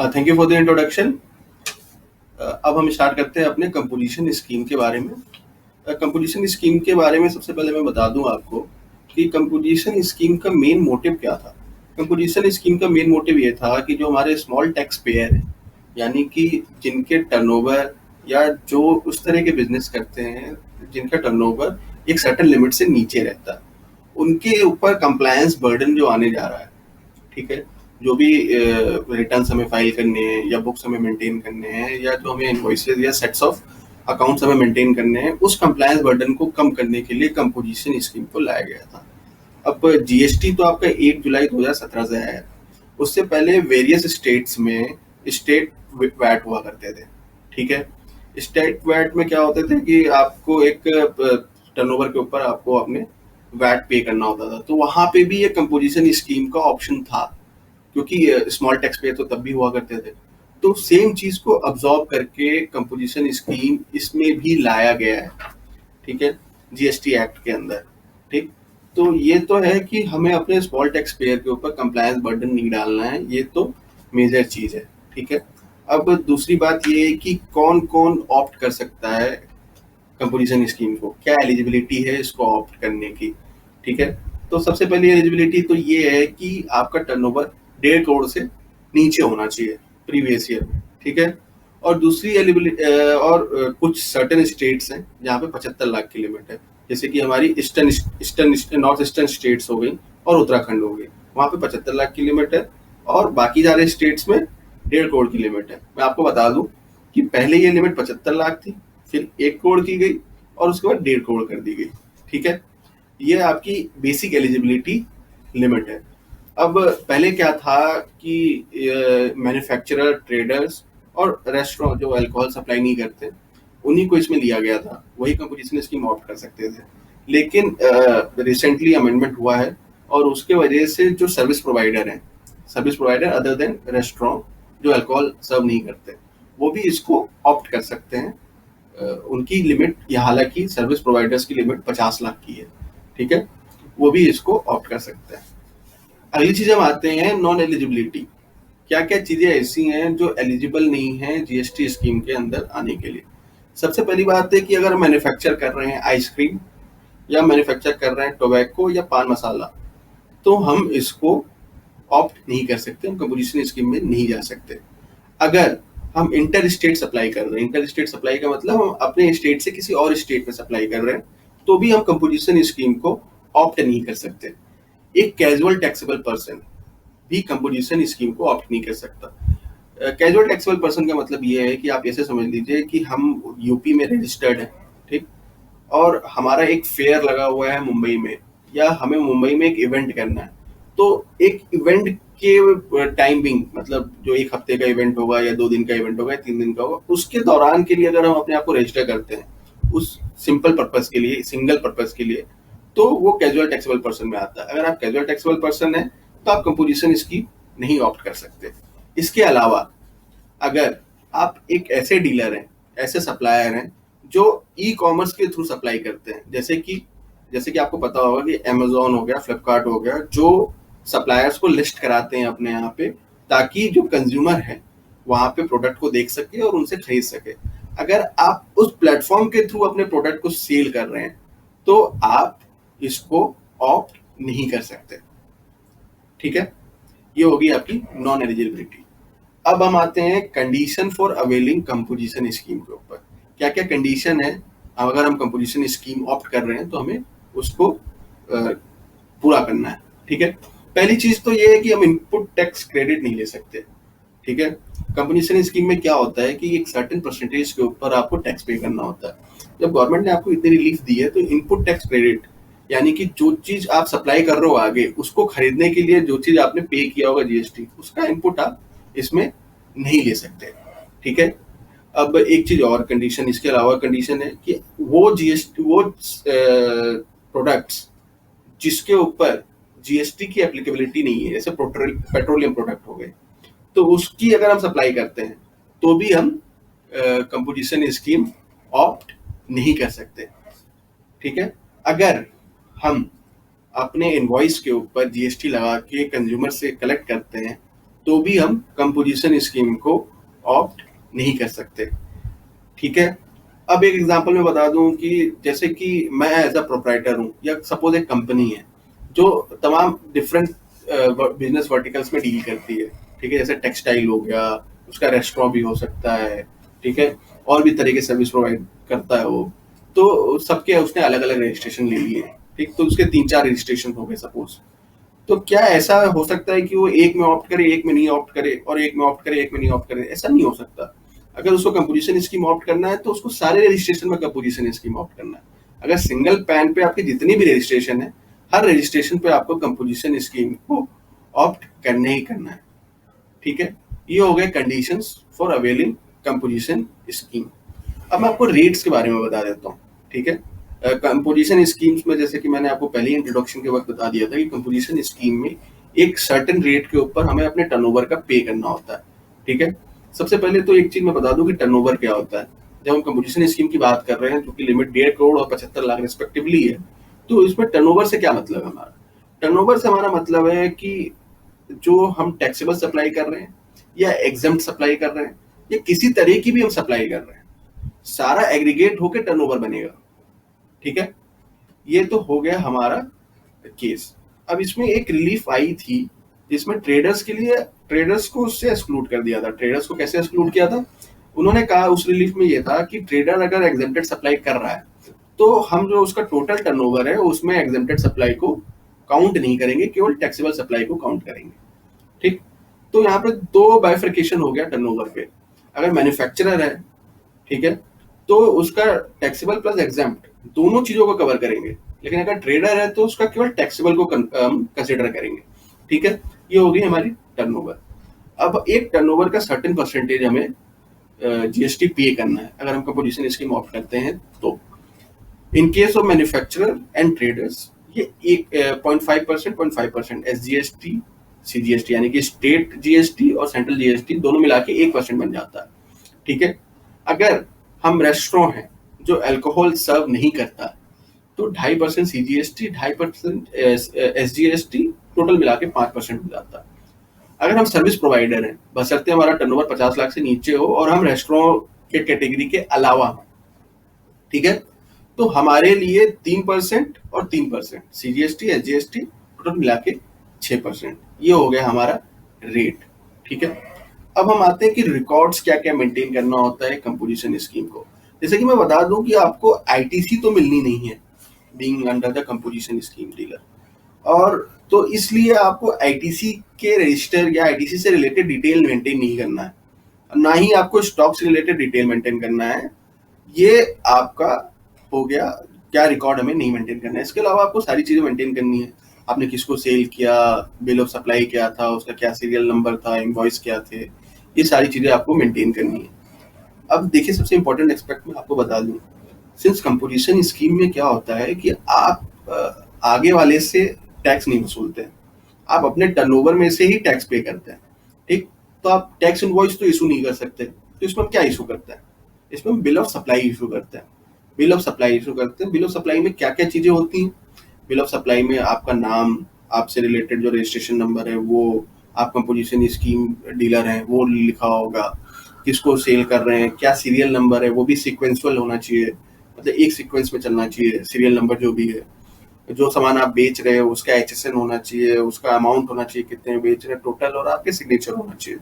Thank you for the introduction. अब हम start करते हैं अपने कंपोजिशन स्कीम के बारे में। कंपोजिशन स्कीम के बारे में सबसे पहले मैं बता दूं आपको कि कंपोजिशन स्कीम का मेन मोटिव क्या था। कंपोजिशन स्कीम का मेन मोटिव ये था कि जो हमारे स्मॉल टैक्स पेयर हैं, यानी कि जिनके टर्नओवर या जो उस तरह के बिजनेस करते हैं जिनका टर्नओवर एक सर्टेन लिमिट से नीचे रहता है, उनके ऊपर कंप्लायंस बर्डन जो आने जा रहा है, ठीक है, जो भी रिटर्न्स हमें फाइल करने हैं या बुक्स हमें मेंटेन करने हैं या जो हमें इनवॉइसेस या सेट्स ऑफ अकाउंट्स हमें मेंटेन करने हैं, उस कंप्लायंस बर्डन को कम करने के लिए कंपोजिशन स्कीम को लाया गया था। अब जीएसटी तो आपका 1 जुलाई 2017 से है। उससे पहले वेरियस स्टेट्स में स्टेट वैट हुआ करते थे, ठीक है। स्टेट वैट में क्या होते थे कि आपको एक टर्नओवर के ऊपर आपको अपने वैट पे करना होता था, तो वहां पे भी ये कंपोजिशन स्कीम का ऑप्शन था, क्योंकि स्मॉल टैक्स पेयर तो तब भी हुआ करते थे। तो सेम चीज को अब्सॉर्ब करके कंपोजिशन स्कीम इसमें भी लाया गया है, ठीक है, जीएसटी एक्ट के अंदर। ठीक, तो ये तो है कि हमें अपने स्मॉल टैक्स पेयर के ऊपर कंप्लायंस बर्डन नहीं डालना है, ये तो मेजर चीज है, ठीक है। अब दूसरी बात ये है कि कौन कौन ऑप्ट कर सकता है कंपोजिशन स्कीम को, क्या एलिजिबिलिटी है इसको ऑप्ट करने की, ठीक है। तो सबसे पहली एलिजिबिलिटी तो ये है कि आपका टर्नओवर 1.5 करोड़ से नीचे होना चाहिए प्रीवियस ईयर में, ठीक है। और दूसरी एलिजिबिलिटी कुछ सर्टेन स्टेट्स हैं जहाँ पे 75 लाख की लिमिट है, जैसे कि हमारी ईस्टर्न नॉर्थ ईस्टर्न स्टेट्स हो गई और उत्तराखंड हो गई, वहाँ पे 75 लाख की लिमिट है। और बाकी सारे स्टेट्स में 1.5 करोड़ की लिमिट है। मैं आपको बता दूं कि पहले ये लिमिट 75 लाख थी, फिर 1 करोड़ की गई और उसके बाद 1.5 करोड़ कर दी गई, ठीक है। ये आपकी बेसिक एलिजिबिलिटी लिमिट है। अब पहले क्या था कि मैन्युफैक्चरर, ट्रेडर्स और रेस्टोरेंट जो अल्कोहल सप्लाई नहीं करते, उन्हीं को इसमें लिया गया था, वही कंपोजिशन स्कीम ऑप्ट कर सकते थे। लेकिन रिसेंटली अमेंडमेंट हुआ है और उसके वजह से जो सर्विस प्रोवाइडर हैं, service provider other than restaurant जो अल्कोहल सर्व नहीं करते, वो भी इसको ऑप्ट कर सकते हैं। उनकी लिमिट, या हालांकि सर्विस प्रोवाइडर्स की लिमिट 50 लाख की है, ठीक है, वो भी इसको ऑप्ट कर सकते हैं। अगली चीज हम आते हैं नॉन एलिजिबिलिटी। क्या क्या चीजें ऐसी हैं जो एलिजिबल नहीं है जीएसटी स्कीम के अंदर आने के लिए। सबसे पहली बात है कि अगर मैन्युफैक्चर कर रहे हैं आइसक्रीम या मैन्युफैक्चर कर रहे हैं टोबैको या पान मसाला, तो हम इसको ऑप्ट नहीं कर सकते, हम कंपोजिशन स्कीम में नहीं जा सकते। अगर हम इंटर स्टेट सप्लाई कर रहे हैं, इंटर स्टेट सप्लाई का मतलब हम अपने स्टेट से किसी और स्टेट में सप्लाई कर रहे हैं, तो भी हम कंपोजिशन स्कीम को ऑप्ट नहीं कर सकते। एक कैजुअल टैक्सेबल पर्सन भी कंपोजिशन स्कीम को ऑप्ट नहीं कर सकता। कैजुअल टैक्सेबल पर्सन का मतलब ये है कि आप ऐसे समझ लीजिए कि हम यूपी में रजिस्टर्ड हैं, ठीक, और हमारा एक फेयर लगा हुआ है मुंबई में, या हमें मुंबई में एक इवेंट करना है। तो एक इवेंट के टाइमिंग, मतलब जो 1 हफ्ते का इवेंट होगा या 2 दिन का इवेंट होगा या 3 दिन का होगा, उसके दौरान के लिए अगर हम अपने आप को रजिस्टर करते हैं उस सिंपल पर्पज के लिए, सिंगल पर्पज के लिए, तो वो कैजुअल टैक्सेबल पर्सन में आता है। अगर आप कैजुअल टैक्सेबल पर्सन है तो आप कंपोजिशन इसकी नहीं ऑप्ट कर सकते। इसके अलावा अगर आप एक ऐसे डीलर हैं, ऐसे सप्लायर हैं जो ई कॉमर्स के थ्रू सप्लाई करते हैं, जैसे कि आपको पता होगा कि अमेजोन हो गया, फ्लिपकार्ट हो गया, जो सप्लायर्स को लिस्ट कराते हैं अपने यहाँ पे, ताकि जो कंज्यूमर है वहां पे प्रोडक्ट को देख सके और उनसे खरीद सके। अगर आप उस प्लेटफॉर्म के थ्रू अपने प्रोडक्ट को सेल कर रहे हैं तो आप इसको ऑप्ट नहीं कर सकते, ठीक है। ये होगी आपकी नॉन एलिजिबिलिटी। अब हम आते हैं condition for availing composition scheme के ऊपर। क्या क्या कंडीशन है, अगर हम कंपोजिशन स्कीम ऑप्ट कर रहे हैं तो हमें उसको पूरा करना है, ठीक है। पहली चीज तो ये है कि हम इनपुट टैक्स क्रेडिट नहीं ले सकते, ठीक है। कंपोजिशन स्कीम में क्या होता है कि एक सर्टेन परसेंटेज के ऊपर आपको टैक्स पे करना होता है। जब गवर्नमेंट ने आपको इतनी रिलीफ दी है तो इनपुट टैक्स क्रेडिट, यानी कि जो चीज आप सप्लाई कर रहे हो आगे, उसको खरीदने के लिए जो चीज आपने पे किया होगा जीएसटी, उसका इनपुट आप इसमें नहीं ले सकते, ठीक है। अब एक चीज और कंडीशन, इसके अलावा कंडीशन है कि वो जीएसटी, वो प्रोडक्ट्स जिसके ऊपर जीएसटी की एप्लीकेबिलिटी नहीं है, जैसे पेट्रोलियम प्रोडक्ट हो गए, तो उसकी अगर हम सप्लाई करते हैं तो भी हम कंपोजिशन स्कीम ऑप्ट नहीं कर सकते, ठीक है। अगर हम अपने इनवॉइस के ऊपर जीएसटी लगा के कंज्यूमर से कलेक्ट करते हैं तो भी हम कंपोजिशन स्कीम को ऑप्ट नहीं कर सकते। ठीक है। अब एक एग्जांपल मैं बता दूं कि जैसे कि मैं एज अ प्रोप्राइटर हूं, या सपोज एक कंपनी है जो तमाम डिफरेंट बिजनेस वर्टिकल्स में डील करती है। ठीक है, जैसे टेक्सटाइल हो गया, उसका रेस्टोरेंट भी हो सकता है। ठीक है, और भी तरह के सर्विस प्रोवाइड करता है वो। तो सबके उसने अलग अलग रजिस्ट्रेशन ले लिए। ठीक, तो उसके 3-4 रजिस्ट्रेशन हो गए सपोज। तो क्या ऐसा हो सकता है कि वो एक में ऑप्ट करे, एक में नहीं ऑप्ट करे, और एक में ऑप्ट करे, एक में नहीं ऑप्ट करे? ऐसा नहीं हो सकता। अगर उसको कंपोजिशन स्कीम ऑप्ट करना है तो उसको सारे रजिस्ट्रेशन में कंपोजिशन स्कीम ऑप्ट करना है। अगर सिंगल पैन पे आपकी जितनी भी रजिस्ट्रेशन है, हर रजिस्ट्रेशन पे आपको कंपोजिशन स्कीम को ऑप्ट करने ही करना है। ठीक है, ये हो गए conditions for availing composition scheme. अब मैं आपको रेट्स के बारे में बता देता हूँ। ठीक है, कंपोजिशन स्कीम्स में जैसे कि मैंने आपको पहले ही इंट्रोडक्शन के वक्त बता दिया था कि कंपोजिशन स्कीम में एक सर्टेन रेट के ऊपर हमें अपने टर्नओवर का पे करना होता है। ठीक है, सबसे पहले तो एक चीज मैं बता दूं कि टर्नओवर क्या होता है। जब हम कंपोजिशन स्कीम की बात कर रहे हैं, जो कि लिमिट 1.5 करोड़ और 75 लाख रिस्पेक्टिवली है, तो इसमें टर्नओवर से क्या मतलब है हमारा? टर्नओवर से हमारा मतलब है कि जो हम टैक्सेबल सप्लाई कर रहे हैं, या एग्जम्प्ट सप्लाई कर रहे हैं, या किसी तरह की भी हम सप्लाई कर रहे हैं, सारा एग्रीगेट होकर टर्नओवर बनेगा। ठीक है, ये तो हो गया हमारा केस। अब इसमें एक रिलीफ आई थी जिसमें ट्रेडर्स के लिए, ट्रेडर्स को उससे एक्सक्लूड कर दिया था। ट्रेडर्स को कैसे एक्सक्लूड किया था? उन्होंने कहा उस रिलीफ में ये था कि ट्रेडर अगर एग्जेम्प्टेड सप्लाई कर रहा है तो हम जो उसका टोटल टर्नओवर है उसमें एग्जेम्प्टेड सप्लाई को काउंट नहीं करेंगे, केवल टैक्सेबल सप्लाई को काउंट करेंगे। ठीक, तो यहाँ पे दो बाइफर्केशन हो गया टर्नओवर पे। अगर मैन्युफैक्चरर है, ठीक है, तो उसका टैक्सेबल प्लस एग्जाम्प्ट दोनों चीजों को कवर करेंगे। लेकिन अगर ट्रेडर है तो उसका केवल टैक्सेबल को कंसिडर करेंगे। ठीक है, ये हो गई हमारी टर्नओवर। अब एक टर्नओवर का सर्टेन परसेंटेज हमें जीएसटी पे करना है अगर हम कंपोजिशन स्कीम ऑप्ट करते हैं तो। In case of manufacturer and traders ये 0.5%, 0.5% एसजीएसटी, सीजीएसटी यानी कि स्टेट जीएसटी और सेंट्रल जीएसटी दोनों मिला के 1% बन जाता है। ठीक है, अगर हम रेस्टोरेंट हैं जो अल्कोहल सर्व नहीं करता तो 2.5% सीजीएसटी, 2.5% एसजीएसटी, टोटल मिला के 5% हो जाता है। अगर हम सर्विस प्रोवाइडर हैं, बशर्ते हमारा टर्नओवर 50 लाख से नीचे हो और हम रेस्टोरेंट के कैटेगरी के अलावा हो, ठीक है, तो हमारे लिए 3% और 3% सीजीएसटी, एसजीएसटी, टोटल मिला के 6%। ये हो गया हमारा रेट। ठीक है, अब हम आते हैं कि रिकॉर्ड्स क्या क्या मेंटेन करना होता है कंपोजिशन स्कीम को। जैसे कि मैं बता दूं कि आपको आईटीसी तो मिलनी नहीं है being under the composition scheme dealer, और तो इसलिए आपको आईटीसी के रजिस्टर या आईटीसी से रिलेटेड डिटेल मेंटेन नहीं करना है, ना ही आपको स्टॉक से रिलेटेड डिटेल मेंटेन करना है। ये आपका हो गया क्या रिकॉर्ड हमें नहीं मेंटेन करना है। इसके अलावा आपको सारी चीजें मेंटेन करनी है। आपने किसको सेल किया, बिल ऑफ सप्लाई क्या था, उसका क्या सीरियल नंबर था, इनवॉइस क्या थे, ये सारी चीजें आपको मेंटेन करनी है। अब देखिए, सबसे इंपॉर्टेंट एक्सपेक्ट मैं आपको बता दूं, सिंस कंपोजिशन स्कीम में क्या होता है कि आप आगे वाले से टैक्स नहीं वसूलते हैं, आप अपने टर्नओवर में से ही टैक्स पे करते हैं। ठीक, तो आप टैक्स इनवॉइस तो इशू नहीं कर सकते, तो इसमें हम क्या इशू करते हैं? इसमें हम बिल ऑफ सप्लाई इशू करते हैं। बिल ऑफ सप्लाई इशू करते हैं। बिल ऑफ सप्लाई में क्या क्या चीजें होती हैं? बिल ऑफ सप्लाई में आपका नाम, आपसे रिलेटेड जो रजिस्ट्रेशन नंबर है वो, आप कंपोजिशन स्कीम डीलर हैं वो लिखा होगा, किसको सेल कर रहे हैं, क्या सीरियल नंबर है, वो भी सीक्वेंसुअल होना चाहिए, मतलब एक सीक्वेंस में चलना चाहिए सीरियल नंबर जो भी है। जो सामान आप बेच रहे हो उसका एचएसएन होना चाहिए, उसका अमाउंट होना चाहिए, कितने बेच रहे हैं टोटल, और आपके सिग्नेचर होना चाहिए।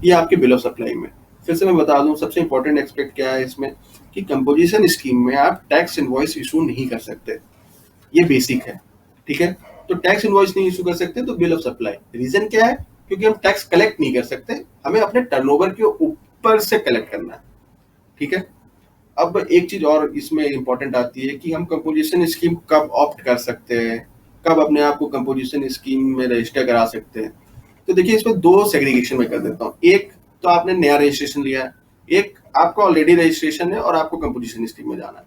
ये आपके बिल ऑफ सप्लाई में। फिर से मैं बता दूं, सबसे इंपॉर्टेंट एक्सपेक्ट क्या है इसमें कि कंपोजिशन स्कीम में आप टैक्स इनवॉइस इशू नहीं कर सकते। ये बेसिक है। ठीक है, तो टैक्स इनवॉइस नहीं इशू कर सकते तो बिल ऑफ सप्लाई। रीजन क्या है? क्योंकि हम टैक्स कलेक्ट नहीं कर सकते, हमें अपने टर्नओवर के ऊपर से कलेक्ट करना है। ठीक है, अब एक चीज और इसमें इंपॉर्टेंट आती है कि हम कंपोजिशन स्कीम कब ऑप्ट कर सकते हैं, कब अपने आप को कंपोजिशन स्कीम में रजिस्टर करा सकते हैं। तो देखिए, इसमें दो सेग्रीगेशन में कर देता हूँ। एक तो आपने नया रजिस्ट्रेशन लिया है, एक आपका ऑलरेडी रजिस्ट्रेशन है और आपको कंपोजिशन स्कीम में जाना है।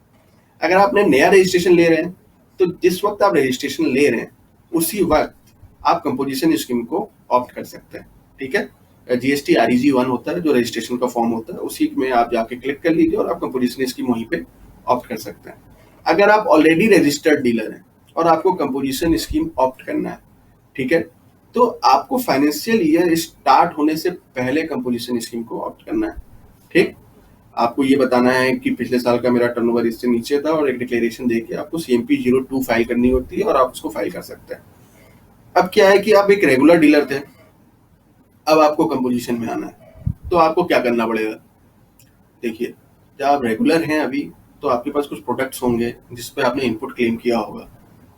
अगर आपने नया रजिस्ट्रेशन ले रहे हैं तो जिस वक्त आप रजिस्ट्रेशन ले रहे हैं उसी वक्त आप कंपोजिशन स्कीम को ऑप्ट कर सकते हैं। ठीक है, जीएसटी REG 1 होता है जो रजिस्ट्रेशन का फॉर्म होता है, उसी में आप जाके क्लिक कर लीजिए और आप कंपोजिशन स्कीम वहीं पे ऑप्ट कर सकते हैं। अगर आप ऑलरेडी रजिस्टर्ड डीलर हैं और आपको कंपोजिशन स्कीम ऑप्ट करना है, ठीक है, तो आपको फाइनेंशियल ईयर स्टार्ट होने से पहले कंपोजिशन स्कीम को ऑप्ट करना है। ठीक, आपको ये बताना है कि पिछले साल का मेरा टर्नओवर इससे नीचे था और एक डिक्लेरेशन देके आपको CMP 02 फाइल करनी होती है और आप उसको फाइल कर सकते हैं। अब क्या है कि आप एक रेगुलर डीलर थे, अब आपको कंपोजिशन में आना है, तो आपको क्या करना पड़ेगा? देखिए, जब आप रेगुलर हैं अभी, तो आपके पास कुछ प्रोडक्ट्स होंगे जिस पे आपने इनपुट क्लेम किया होगा।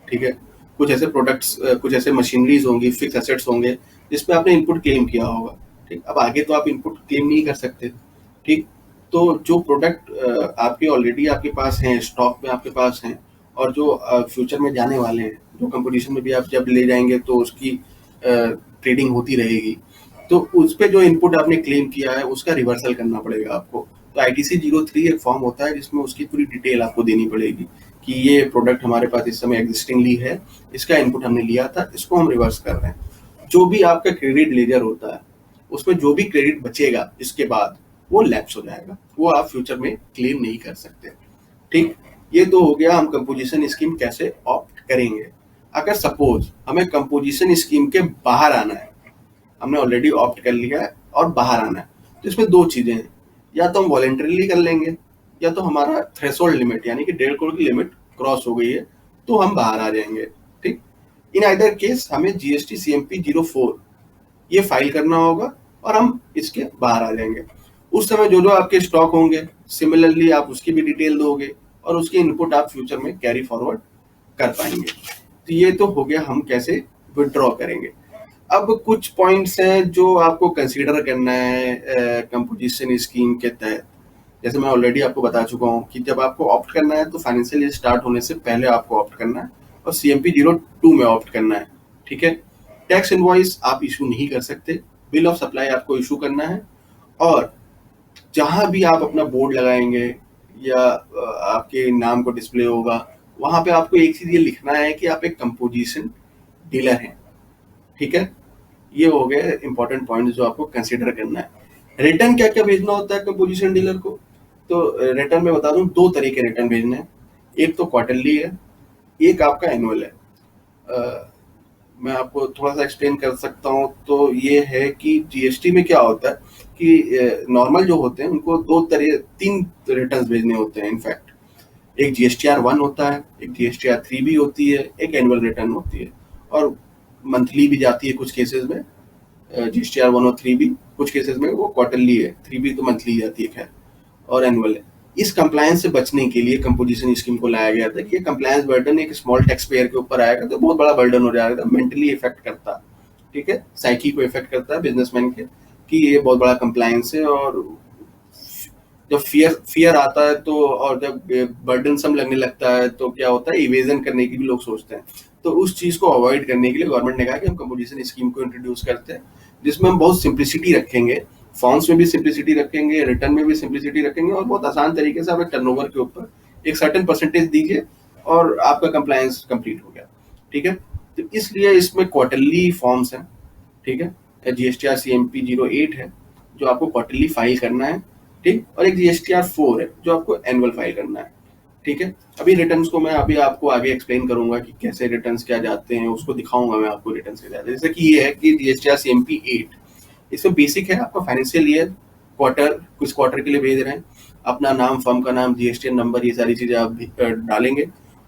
ठीक है, कुछ ऐसे प्रोडक्ट्स, कुछ ऐसे मशीनरीज होंगी, फिक्स एसेट्स होंगे जिस पे आपने इनपुट क्लेम किया होगा। ठीक, अब आगे तो आप इनपुट क्लेम नहीं कर सकते। ठीक, तो जो प्रोडक्ट आपके ऑलरेडी आपके पास हैं, स्टॉक में आपके पास हैं, और जो फ्यूचर में जाने वाले हैं, जो कंपोजिशन में भी आप जब ले जाएंगे तो उसकी ट्रेडिंग होती रहेगी, तो उस पे जो इनपुट आपने क्लेम किया है उसका रिवर्सल करना पड़ेगा आपको। तो ITC 03 एक फॉर्म होता है जिसमें उसकी पूरी डिटेल आपको देनी पड़ेगी कि ये प्रोडक्ट हमारे पास इस समय एग्जिस्टिंगली है, इसका इनपुट हमने लिया था, इसको हम रिवर्स कर रहे हैं। जो भी आपका क्रेडिट लेजर होता है उसमें जो भी क्रेडिट बचेगा इसके बाद वो लैप्स हो जाएगा, वो आप फ्यूचर में क्लेम नहीं कर सकते। ठीक, ये तो हो गया हम कंपोजिशन स्कीम कैसे ऑप्ट करेंगे। अगर सपोज हमें कंपोजिशन स्कीम के बाहर आना है, हमने ऑलरेडी ऑप्ट कर लिया है और बाहर आना है, तो इसमें दो चीजें हैं, या तो हम वॉलेंटरीली कर लेंगे, या तो हमारा थ्रेशोल्ड लिमिट यानी कि 1.5 करोड़ की लिमिट क्रॉस हो गई है तो हम बाहर आ जाएंगे। ठीक, इन आइदर केस हमें GST CMP 04 ये फाइल करना होगा और हम इसके बाहर आ जाएंगे। उस समय जो जो आपके स्टॉक होंगे सिमिलरली आप उसकी भी डिटेल दोगे और उसके इनपुट आप फ्यूचर में कैरी फॉरवर्ड कर पाएंगे। तो ये तो हो गया हम कैसे विड्रॉ करेंगे। अब कुछ पॉइंट्स हैं जो आपको कंसीडर करना है कंपोजिशन स्कीम के तहत। जैसे मैं ऑलरेडी आपको बता चुका हूँ कि जब आपको ऑप्ट करना है तो फाइनेंशियल ईयर स्टार्ट होने से पहले आपको ऑप्ट करना है और CMP 02 में ऑप्ट करना है। ठीक है, टैक्स इनवॉइस आप इशू नहीं कर सकते, बिल ऑफ सप्लाई आपको इशू करना है, और जहां भी आप अपना बोर्ड लगाएंगे या आपके नाम को डिस्प्ले होगा वहां पे आपको एक चीज ये लिखना है कि आप एक कंपोजिशन डीलर हैं। ठीक है, ये हो गए इंपॉर्टेंट पॉइंट जो आपको कंसीडर करना है। रिटर्न क्या क्या भेजना होता है कंपोजिशन डीलर को? तो रिटर्न में बता दूं, दो तरह के रिटर्न भेजने हैं, एक तो क्वार्टरली है, एक आपका एनुअल है। मैं आपको थोड़ा सा एक्सप्लेन कर सकता हूँ। तो ये है कि GST में क्या होता है कि नॉर्मल जो होते हैं उनको तीन रिटर्न भेजने होते हैं। इनफैक्ट एक GSTR 1 होता है, एक GSTR 3 भी होती है, एक एनुअल रिटर्न होती है, और मंथली भी जाती है कुछ केसेस में। GSTR 1 और 3 भी कुछ केसेस में वो क्वार्टरली है, 3 भी तो मंथली जाती है खैर, और एनुअल है। इस कंप्लायंस से बचने के लिए कंपोजिशन स्कीम को लाया गया था कि ये कंप्लायंस बर्डन एक स्मॉल टैक्स पेयर के ऊपर आएगा तो बहुत बड़ा बर्डन हो जाएगा, मेंटली इफेक्ट करता। ठीक है, साइकी को इफेक्ट करता है बिजनेसमैन के कि ये बहुत बड़ा कंप्लायंस है, और जब फियर आता है तो, और जब बर्डनसम लगने लगता है तो क्या होता है, इवेजन करने की भी लोग सोचते हैं। तो उस चीज को अवॉइड करने के लिए गवर्नमेंट ने कहा कि हम कंपोजिशन स्कीम को इंट्रोड्यूस करते हैं जिसमें हम बहुत सिंप्लिसिटी रखेंगे, फॉर्म्स में भी सिंप्लिसिटी रखेंगे, रिटर्न में भी सिंप्लिसिटी रखेंगे, और बहुत आसान तरीके से आप एक टर्नओवर के ऊपर एक सर्टेन परसेंटेज दीजिए और आपका कंप्लायंस कंप्लीट हो गया। ठीक है, तो इसलिए इसमें क्वार्टरली फॉर्म्स हैं। ठीक है, GSTR CMP 08 है जो आपको क्वार्टरली फाइल करना है। ठीक, और एक GSTR 4 है जो आपको एनुअल फाइल करना है। ठीक है, अभी रिटर्न्स को मैं अभी आपको आगे एक्सप्लेन करूंगा कि कैसे रिटर्न्स क्या जाते हैं, उसको दिखाऊंगा मैं आपको रिटर्न्स क्या जाते हैं। जैसे कि ये है कि GSTR CMP 8, इसमें बेसिक है आपका फाइनेंशियल ईयर, क्वार्टर, कुछ क्वार्टर के लिए भेज रहे हैं, अपना नाम, फर्म का नाम, GSTN नंबर, ये सारी चीजें आप डालेंगे,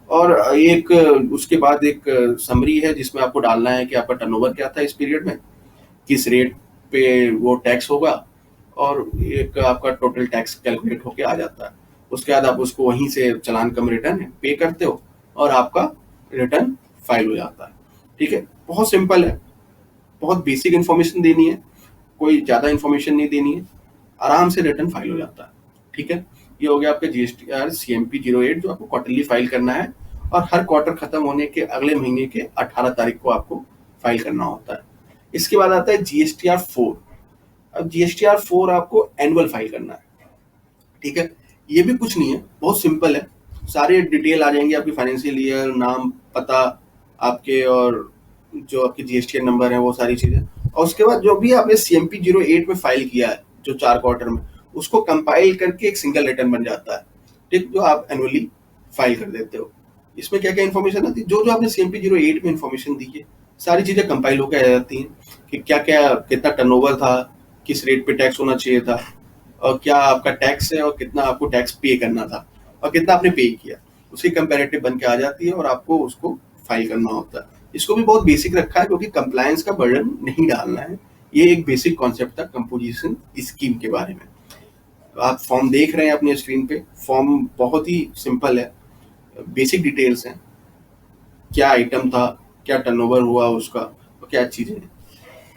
और एक उसके बाद एक समरी है जिसमें आपको डालना है कि आपका टर्नओवर क्या था इस पीरियड में, किस रेट पे वो टैक्स होगा, और एक आपका टोटल टैक्स कैलकुलेट होके आ जाता है। उसके बाद आप उसको वहीं से चालान कम रिटर्न पे करते हो और आपका रिटर्न फाइल हो जाता है। ठीक है, बहुत सिंपल है, बहुत बेसिक इन्फॉर्मेशन देनी है, कोई ज्यादा इन्फॉर्मेशन नहीं देनी है, आराम से रिटर्न फाइल हो जाता है। ठीक है, ये हो गया आपका GSTR CMP 08 जो आपको क्वार्टरली फाइल करना है, और हर क्वार्टर खत्म होने के अगले महीने के 18 तारीख को आपको फाइल करना होता है। इसके बाद आता है GSTR 4। अब GSTR 4 आपको एनुअल फाइल करना है। ठीक है, ये भी कुछ नहीं है, बहुत सिंपल है, सारे डिटेल आ जाएंगे आपकी, फाइनेंशियल ईयर, नाम, पता आपके, और जो आपके GSTN नंबर है, वो सारी चीजें, और उसके बाद जो भी आपने CMP 08 में फाइल किया है जो 4 क्वार्टर में, उसको कंपाइल करके एक सिंगल रिटर्न बन जाता है। ठीक, जो आप एनुअली फाइल कर देते हो। इसमें क्या क्या इन्फॉर्मेशन आती है, जो जो आपने CMP 08 में इन्फॉर्मेशन दी है सारी चीज़ें कंपाइल होकर आ जाती हैं कि क्या क्या कितना टर्नओवर था, किस रेट पे टैक्स होना चाहिए था, और क्या आपका टैक्स है और कितना आपको टैक्स पे करना था और कितना आपने पे किया, उसकी कंपैरेटिव बन के आ जाती है और आपको उसको फाइल करना होता है। इसको भी बहुत बेसिक रखा है क्योंकि कंप्लायंस का बर्डन नहीं डालना है। ये एक बेसिक कॉन्सेप्ट था कंपोजिशन स्कीम के बारे में। आप फॉर्म देख रहे हैं अपने स्क्रीन पे, फॉर्म बहुत ही सिंपल है, बेसिक डिटेल्स हैं, क्या आइटम था, क्या टर्नओवर हुआ उसका, और क्या चीजें हैं।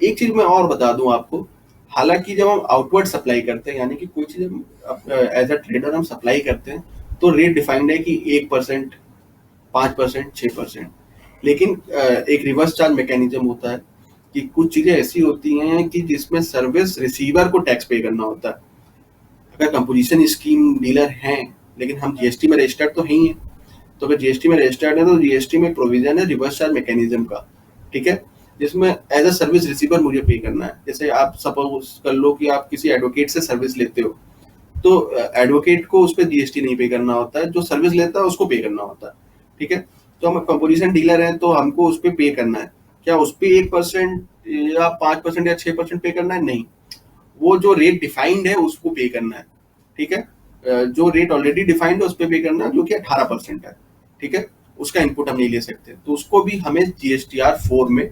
एक चीज मैं और बता दूं आपको, हालांकि जब हम आउटवर्ड सप्लाई करते हैं, यानी कि कोई चीज हम एज अ ट्रेडर हम सप्लाई करते हैं, तो रेट डिफाइंड है कि 1%, 5%, 6%। लेकिन एक रिवर्स चार्ज मैकेनिज्म होता है कि कुछ चीजें ऐसी होती हैं कि जिसमें सर्विस रिसीवर को टैक्स पे करना होता है। अगर कंपोजिशन स्कीम डीलर हैं लेकिन हम जीएसटी में रजिस्टर्ड तो नहीं है, तो अगर जीएसटी में रजिस्टर्ड है तो जीएसटी में प्रोविजन है रिवर्स चार्ज मैकेनिज्म का, ठीक है, जिसमें एज अ सर्विस रिसीवर मुझे पे करना है। जैसे आप सपोज कर लो कि आप किसी एडवोकेट से सर्विस लेते हो, तो एडवोकेट को उस पर जीएसटी नहीं पे करना होता है, जो सर्विस लेता है उसको पे करना होता है, ठीक है। तो हम कंपोजिशन डीलर हैं तो हमको उस पर पे करना है। क्या उस पर 1% या 5% या 6% पे करना है? नहीं, वो जो रेट डिफाइंड है उसको पे करना है, ठीक है। जो रेट ऑलरेडी डिफाइंड है उस पर पे करना है, जो कि 18% है, ठीक है। उसका इनपुट हम नहीं ले सकते, तो उसको भी हमें GSTR 4 में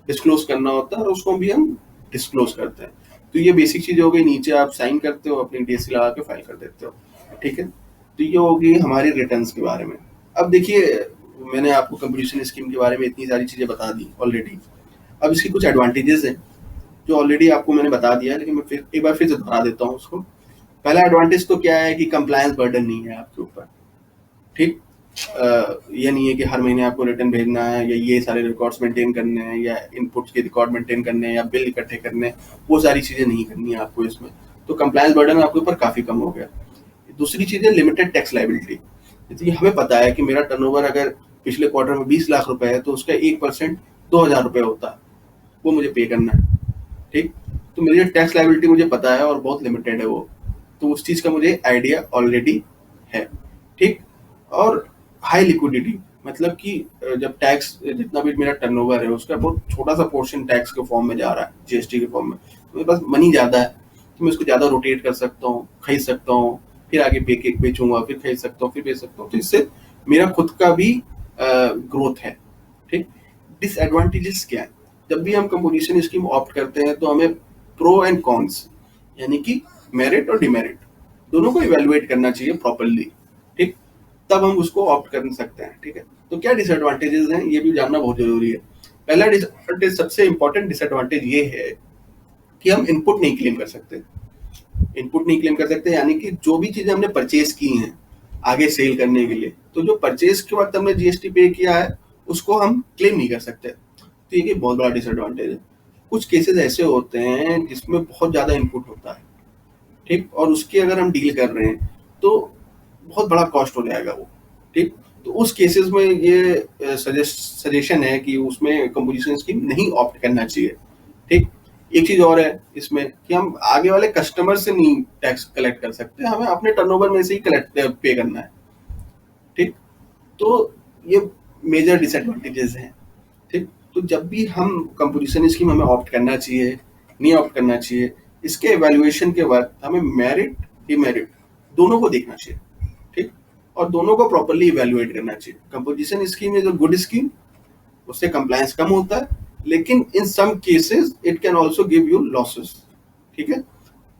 डिस्क्लोज करना होता है और उसको भी हम डिस्क्लोज करते हैं। तो ये बेसिक चीज हो गई, नीचे आप साइन करते हो, अपनी डीएससी लगा के फाइल कर देते हो, ठीक है। तो ये होगी हमारी रिटर्न्स के बारे में। अब देखिए, मैंने आपको कंपोजिशन स्कीम के बारे में इतनी सारी चीजें बता दी ऑलरेडी। अब इसकी कुछ एडवांटेजेस हैं जो ऑलरेडी आपको मैंने बता दिया है, लेकिन मैं फिर एक बार फिर से दोहरा देता हूँ उसको। पहला एडवांटेज तो क्या है कि कंप्लायंस बर्डन नहीं है आपके ऊपर, ठीक। ये नहीं है कि हर महीने आपको रिटर्न भेजना है या ये सारे रिकॉर्ड्स मेंटेन करने हैं या इनपुट्स के रिकॉर्ड मेंटेन करने हैं या बिल इकट्ठे करने हैं, वो सारी चीजें नहीं करनी है आपको इसमें। तो कंप्लायंस बर्डन आपके ऊपर काफी कम हो गया। दूसरी चीज है लिमिटेड टैक्स लाइबिलिटी। जैसे हमें पता है कि मेरा टर्नओवर अगर पिछले क्वार्टर में 20 लाख रुपए है तो उसका 1% 2,000 रुपए होता है, वो मुझे पे करना है, ठीक। तो मेरी टैक्स लाइबिलिटी मुझे पता है और बहुत लिमिटेड है वो, तो उस चीज का मुझे आइडिया ऑलरेडी है, ठीक। और हाई लिक्विडिटी, मतलब कि जब टैक्स जितना भी मेरा टर्नओवर है उसका बहुत छोटा सा पोर्शन टैक्स के फॉर्म में जा रहा है, जीएसटी के फॉर्म में, तो मेरे पास मनी ज्यादा है, तो मैं इसको ज्यादा रोटेट कर सकता हूँ, खरीद सकता हूँ, फिर आगे बेचूंगा, फिर खरीद सकता हूँ, फिर बेच सकता हूँ, तो इससे मेरा खुद का भी ग्रोथ है, ठीक। डिसएडवांटेजेस क्या है? जब भी हम कंपोजिशन स्कीम ऑप्ट करते हैं तो हमें प्रो एंड कॉन्स, यानी कि मेरिट और डिमेरिट दोनों को इवेलुएट करना चाहिए प्रॉपरली, ठीक। तब हम उसको ऑप्ट कर सकते हैं, ठीक है। तो क्या डिसएडवांटेजेस हैं ये भी जानना बहुत जरूरी है। पहला डिसएडवांटेज, सबसे इंपॉर्टेंट डिसएडवांटेज ये है कि हम इनपुट नहीं क्लेम कर सकते। इनपुट नहीं क्लेम कर सकते यानी कि जो भी चीजें हमने परचेज की हैं आगे सेल करने के लिए, तो जो परचेज के वक्त हमने जीएसटी पे किया है उसको हम क्लेम नहीं कर सकते। तो ये बहुत बड़ा डिसएडवांटेज है। कुछ केसेस ऐसे होते हैं जिसमें बहुत ज्यादा इनपुट होता है, ठीक, और उसकी अगर हम डील कर रहे हैं तो बहुत बड़ा कॉस्ट हो जाएगा वो, ठीक। तो उस केसेस में ये सजेशन है कि उसमें कंपोजिशन स्कीम नहीं ऑप्ट करना चाहिए, ठीक। एक चीज और है इसमें कि हम आगे वाले कस्टमर से नहीं टैक्स कलेक्ट कर सकते, हमें अपने टर्नओवर में से ही कलेक्ट पे करना है, ठीक। तो ये मेजर डिसएडवांटेजेस हैं, ठीक। तो जब भी हम कंपोजिशन स्कीम हमें ऑप्ट करना चाहिए, नहीं ऑप्ट करना चाहिए, इसके एवेल्युएशन के वक्त हमें मेरिट डिमेरिट दोनों को देखना चाहिए, ठीक, और दोनों को प्रॉपर्ली इवेल्युएट करना चाहिए। Composition scheme is a good scheme, उससे कंप्लायंस कम होता है, लेकिन in some cases it can also give you losses, ठीक है।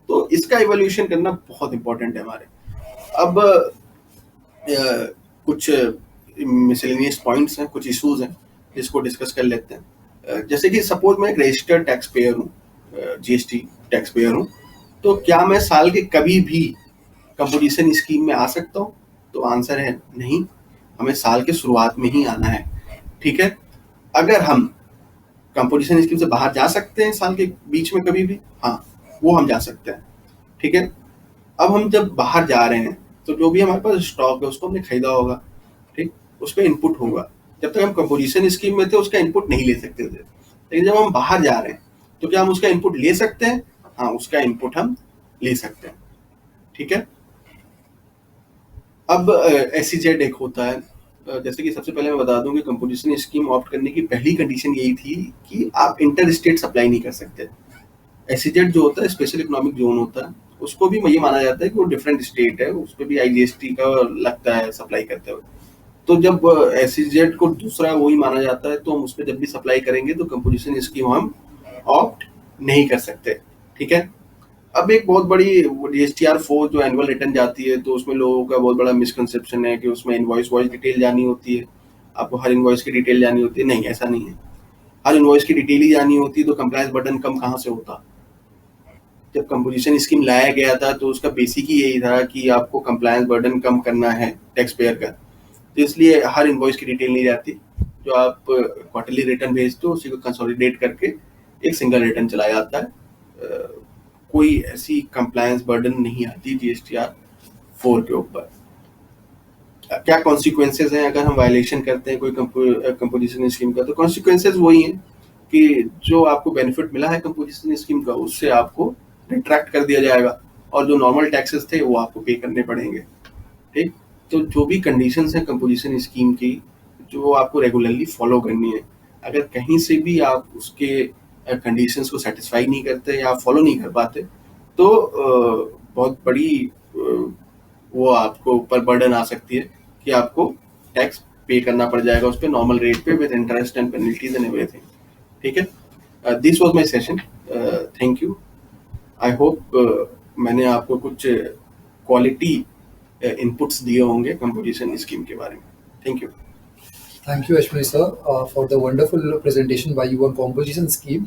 तो इसका इवोल्यूशन करना बहुत इंपॉर्टेंट है हमारे। अब कुछ मिसलेनियस पॉइंट्स हैं, कुछ इश्यूज हैं जिसको डिस्कस कर लेते हैं। जैसे कि सपोज मैं एक रजिस्टर्ड टैक्स पेयर हूँ, जीएसटी टैक्स पेयर हूँ, तो क्या मैं साल के कभी भी कंपोजिशन स्कीम में आ सकता हूँ? तो आंसर है नहीं, हमें साल के शुरुआत में ही आना है, ठीक है। अगर हम कंपोजिशन स्कीम से बाहर जा सकते हैं साल के बीच में कभी भी, हाँ, वो हम जा सकते हैं, ठीक है। अब हम जब बाहर जा रहे हैं तो जो भी हमारे पास स्टॉक है उसको हमने खरीदा होगा, ठीक, उस पर इनपुट होगा। जब तक हम कंपोजिशन स्कीम में थे उसका इनपुट नहीं ले सकते थे, लेकिन जब हम बाहर जा रहे हैं तो क्या हम उसका इनपुट ले सकते हैं? हाँ, उसका इनपुट हम ले सकते हैं, ठीक है। अब एसीजेड एक होता है, जैसे कि सबसे पहले मैं बता दूं कि कंपोजिशन स्कीम ऑप्ट करने की पहली कंडीशन यही थी कि आप इंटर स्टेट सप्लाई नहीं कर सकते। एसईजेड जो होता है, स्पेशल इकोनॉमिक जोन होता है, उसको भी ये माना जाता है कि वो डिफरेंट स्टेट है, उस पर भी आईजीएसटी का लगता है सप्लाई करते हुए। तो जब एसईजेड को दूसरा वही माना जाता है, तो हम उस पर जब भी सप्लाई करेंगे तो कंपोजिशन स्कीम हम ऑप्ट नहीं कर सकते। ठीक है। अब एक बहुत बड़ी DSTR4 जो एनुअल रिटर्न जाती है, तो उसमें लोगों का बहुत बड़ा मिसकंसेप्शन है कि उसमें इनवॉइस वॉइस डिटेल जानी होती है, आपको हर इनवॉइस की डिटेल जानी होती है। नहीं, ऐसा नहीं है। हर इनवॉइस की डिटेल ही जानी होती है तो कंप्लायंस बर्डन कम कहाँ से होता। जब कंपोजिशन स्कीम लाया गया था तो उसका बेसिक ही यही था कि आपको कंप्लायंस बर्डन कम करना है टैक्स पेयर का, तो इसलिए हर इनवॉइस की डिटेल नहीं जाती। जो आप क्वार्टरली रिटर्न भेजते हो उसी को कंसोलिडेट करके एक सिंगल रिटर्न चलाया जाता है। कोई ऐसी कंप्लायंस बर्डन नहीं आती GSTR4 के ऊपर। क्या कॉन्सिक्वेंसेज हैं अगर हम वायलेशन करते हैं कोई कंपोजिशन स्कीम का? तो कॉन्सिक्वेंसेज वही हैं कि जो आपको बेनिफिट मिला है कंपोजिशन स्कीम का, उससे आपको रिट्रैक्ट कर दिया जाएगा और जो नॉर्मल टैक्सेस थे वो आपको पे करने पड़ेंगे। ठीक। तो जो भी कंडीशंस हैं कंपोजिशन स्कीम की, जो आपको रेगुलरली फॉलो करनी है, अगर कहीं से भी आप उसके कंडीशंस को सेटिस्फाई नहीं करते या फॉलो नहीं कर पाते, तो बहुत बड़ी वो आपको ऊपर बर्डन आ सकती है कि आपको टैक्स पे करना पड़ जाएगा उस पर नॉर्मल रेट पे with interest and penalties and everything. ठीक है। This was my session. Thank you. I hope मैंने आपको कुछ क्वालिटी इनपुट्स दिए होंगे कंपोजिशन स्कीम के बारे में। Thank you. Thank you, Ashwini sir, for the wonderful presentation by you on composition scheme.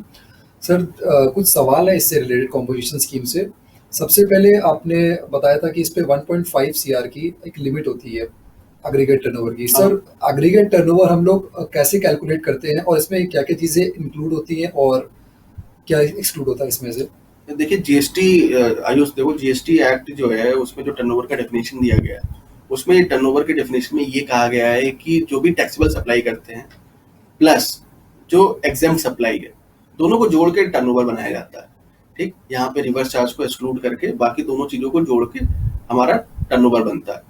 Sir कुछ सवाल है इससे रिलेटेड कॉम्पोजिशन स्कीम से। सबसे पहले आपने बताया था कि इस पे 1.5 सीआर की एक लिमिट होती है एग्रीगेट टर्नओवर की। सर एग्रीगेट टर्नओवर हम लोग कैसे कैलकुलेट करते हैं और इसमें क्या क्या चीज़ें इंक्लूड होती हैं और क्या एक्सक्लूड होता है इसमें से? देखिए, जीएसटी आयुष, देखो जीएसटी एक्ट जो है उसमें जो टर्नओवर का डेफिनेशन दिया गया है, उसमें टर्नओवर के डेफिनेशन में ये कहा गया है कि जो भी टैक्सेबल सप्लाई करते हैं प्लस जो एग्जेम्प्ट सप्लाई है, दोनों को जोड़ के टर्नओवर बनाया जाता है। ठीक। यहाँ पे रिवर्स चार्ज को एक्सक्लूड करके बाकी दोनों चीजों को जोड़ के हमारा टर्नओवर बनता है।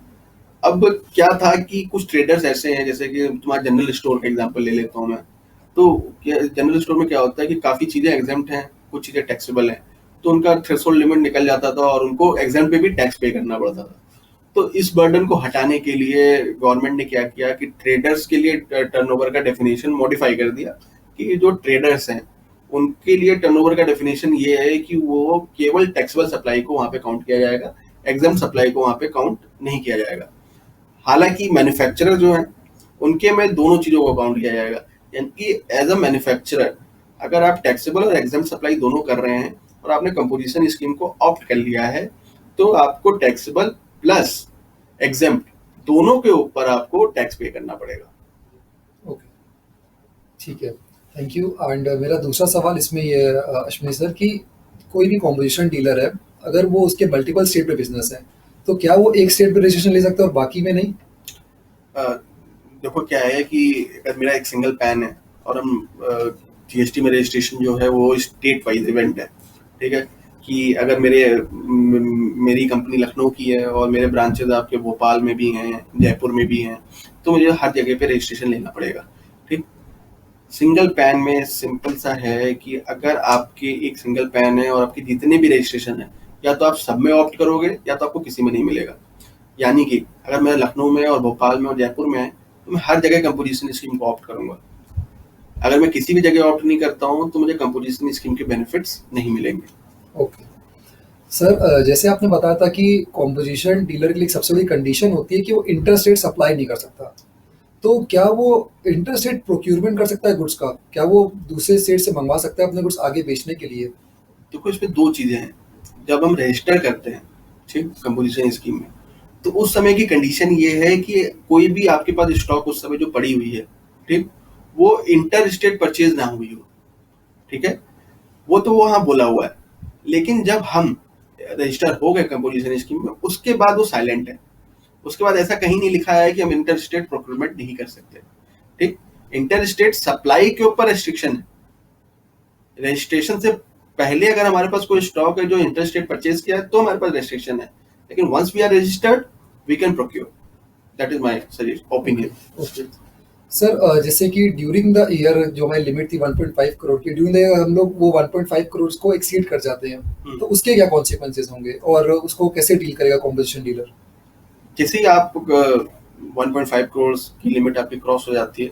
अब क्या था कि कुछ ट्रेडर्स ऐसे हैं, जैसे कि तुम्हारा जनरल स्टोर का एग्जांपल ले लेता हूँ मैं। तो जनरल स्टोर में क्या होता है कि काफी चीजें एग्जेम्प्ट हैं, कुछ चीजें टैक्सेबल हैं, तो उनका थ्रेशोल्ड लिमिट निकल जाता था और उनको एग्जेम्प्ट पे भी टैक्स पे करना पड़ता था। तो इस बर्डन को हटाने के लिए गवर्नमेंट ने क्या किया कि ट्रेडर्स के लिए टर्नओवर का डेफिनेशन मॉडिफाई कर दिया कि जो ट्रेडर्स हैं उनके लिए टर्नओवर का डेफिनेशन ये है कि वो केवल टैक्सेबल सप्लाई को वहां पे काउंट किया जाएगा, एग्जाम सप्लाई को वहां पे काउंट नहीं किया जाएगा। हालांकि मैन्युफैक्चरर जो है उनके में दोनों चीजों को काउंट किया जाएगा। यानी कि एज अ मैन्युफैक्चरर अगर आप टैक्सेबल और एग्जाम सप्लाई दोनों कर रहे हैं और आपने कंपोजिशन स्कीम को ऑप्ट कर लिया है, तो आपको टैक्सेबल प्लस एग्जेम्प्ट दोनों के ऊपर आपको टैक्स पे करना पड़ेगा। ओके, ठीक है, थैंक यू। एंड मेरा दूसरा सवाल इसमें ये है अश्विनी सर कि कोई भी कॉम्पोजिशन डीलर है, अगर वो उसके मल्टीपल स्टेट पे बिजनेस है, तो क्या वो एक स्टेट पे रजिस्ट्रेशन ले सकता है और बाकी में नहीं? देखो क्या है कि अगर मेरा एक सिंगल पैन है और हम जीएसटी में रजिस्ट्रेशन जो है वो स्टेट वाइज इवेंट है। ठीक है। कि अगर मेरी कंपनी लखनऊ की है और मेरे ब्रांचेज आपके भोपाल में भी हैं, जयपुर में भी हैं, तो मुझे हर जगह पे रजिस्ट्रेशन लेना पड़ेगा। ठीक। सिंगल पैन में सिंपल सा है कि अगर आपके एक सिंगल पैन है और आपके जितने भी रजिस्ट्रेशन है, या तो आप सब में ऑप्ट करोगे या तो आपको किसी में नहीं मिलेगा। यानी कि अगर मैं लखनऊ में और भोपाल में और जयपुर में है, तो मैं हर जगह कंपोजिशन स्कीम को ऑप्ट करूंगा। अगर मैं किसी भी जगह ऑप्ट नहीं करता हूँ तो मुझे कंपोजिशन स्कीम के बेनिफिट्स नहीं मिलेंगे। ओके सर, जैसे आपने बताया था कि कॉम्पोजिशन डीलर के लिए सबसे बड़ी कंडीशन होती है कि वो इंटर स्टेट सप्लाई नहीं कर सकता, तो क्या वो इंटर स्टेट प्रोक्यूरमेंट कर सकता है गुड्स का? क्या वो दूसरे स्टेट से मंगवा सकता है अपने गुड्स आगे बेचने के लिए? देखो, इसमें दो चीजें हैं। जब हम रजिस्टर करते हैं, ठीक, कंपोजिशन स्कीम में, तो उस समय की कंडीशन ये है कि कोई भी आपके पास स्टॉक उस समय जो पड़ी हुई है, ठीक, वो इंटर स्टेट परचेज ना हुई हो। ठीक है। वो तो वहां बोला हुआ है, लेकिन जब हम रजिस्टर हो गए कंपोजिशन स्कीम में, उसके बाद वो साइलेंट है। उसके बाद ऐसा कहीं नहीं लिखा है कि हम इंटर स्टेट प्रोक्योरमेंट नहीं कर सकते। ठीक। इंटर स्टेट सप्लाई के ऊपर रेस्ट्रिक्शन है। रजिस्ट्रेशन से पहले अगर हमारे पास कोई स्टॉक है जो इंटर स्टेट परचेज किया है तो हमारे पास रेस्ट्रिक्शन है, लेकिन once we are registered we can procure. That is my opinion. Okay sir, जैसे कि ड्यूरिंग द ईयर जो हमारी लिमिट थी 1.5 करोड़ की, ड्यूरिंग द ईयर हम लोग वो 1.5 करोड़ को एक्सीड कर जाते हैं, तो उसके क्या कॉन्सिक्वेंसेज होंगे और उसको कैसे डील करेगा कॉम्पोजिशन डीलर? जैसे ही आप 1.5 करोड़ की लिमिट आपकी क्रॉस हो जाती है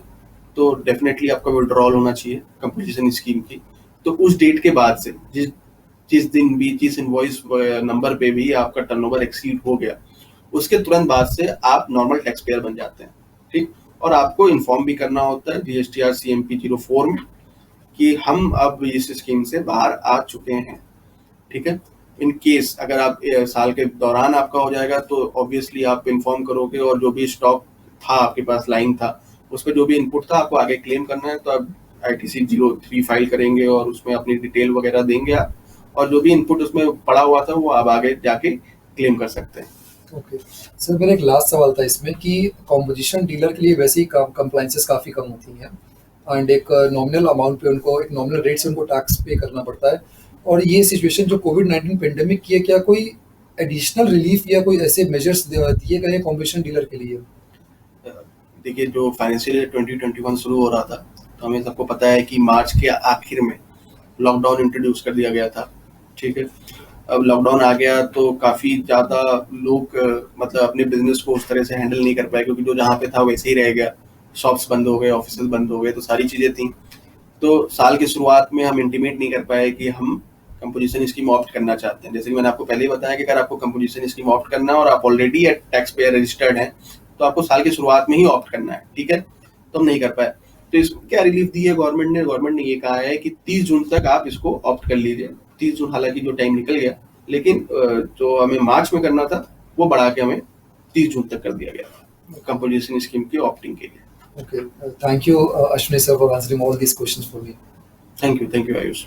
तो डेफिनेटली आपका विड्रॉल होना चाहिए कंपोजिशन स्कीम की। तो उस डेट के बाद से जिस दिन भी जिस इनवॉइस नंबर पे भी आपका टर्नओवर एक्सीड हो गया, उसके तुरंत बाद से आप नॉर्मल टैक्स पेयर बन जाते हैं, ठीक। और आपको इन्फॉर्म भी करना होता है GSTR CMP 04 में कि हम अब इस स्कीम से बाहर आ चुके हैं, ठीक है। इन केस अगर आप साल के दौरान आपका हो जाएगा तो ऑब्वियसली आप इन्फॉर्म करोगे, और जो भी स्टॉक था आपके पास लाइन था उस पर जो भी इनपुट था आपको आगे क्लेम करना है, तो आप ITC 03 फाइल करेंगे और उसमें अपनी डिटेल वगैरह देंगे आप, और जो भी इनपुट उसमें पड़ा हुआ था वो आप आगे जाके क्लेम कर सकते हैं। ओके सर, मेरा एक लास्ट सवाल था इसमें कि कॉम्पोजिशन डीलर के लिए वैसे ही कंप्लाइंसेस काफ़ी कम होती हैं एंड एक नॉमिनल अमाउंट पे उनको, एक नॉमिनल रेट से उनको टैक्स पे करना पड़ता है, और ये सिचुएशन जो कोविड-19 पेंडेमिक की है, क्या कोई एडिशनल रिलीफ या कोई ऐसे मेजर्स दिए गए हैं कॉम्पोजिशन डीलर के लिए? देखिए, जो फाइनेंशियल ईयर 2021 शुरू हो रहा था तो हमें सबको पता है कि मार्च के आखिर में लॉकडाउन इंट्रोड्यूस कर दिया गया था, ठीक है। अब लॉकडाउन आ गया तो काफ़ी ज़्यादा लोग मतलब अपने बिजनेस को उस तरह से हैंडल नहीं कर पाए, क्योंकि जो जहाँ पे था वैसे ही रह गया, शॉप्स बंद हो गए, ऑफिस बंद हो गए, तो सारी चीज़ें थी। तो साल की शुरुआत में हम इंटीमेट नहीं कर पाए कि हम कंपोजिशन स्कीम ऑप्ट करना चाहते हैं। जैसे कि मैंने आपको पहले ही बताया कि अगर आपको कंपोजिशन स्कीम ऑप्ट करना है और आप ऑलरेडी टैक्स पेयर रजिस्टर्ड हैं तो आपको साल की शुरुआत में ही ऑप्ट करना है, ठीक है। तो हम नहीं कर पाए। तो इसमें क्या रिलीफ दी है गवर्नमेंट ने ये कहा है कि 30 जून तक आप इसको ऑप्ट कर लीजिए। 30 जून हालांकि जो टाइम निकल गया, लेकिन जो हमें मार्च में करना था वो बढ़ा के हमें 30 जून तक कर दिया गया कंपोजिशन स्कीम की ऑप्टिंग के लिए। Okay, thank you, Ashwini sir, for answering all these questions for me. Thank you Ayush.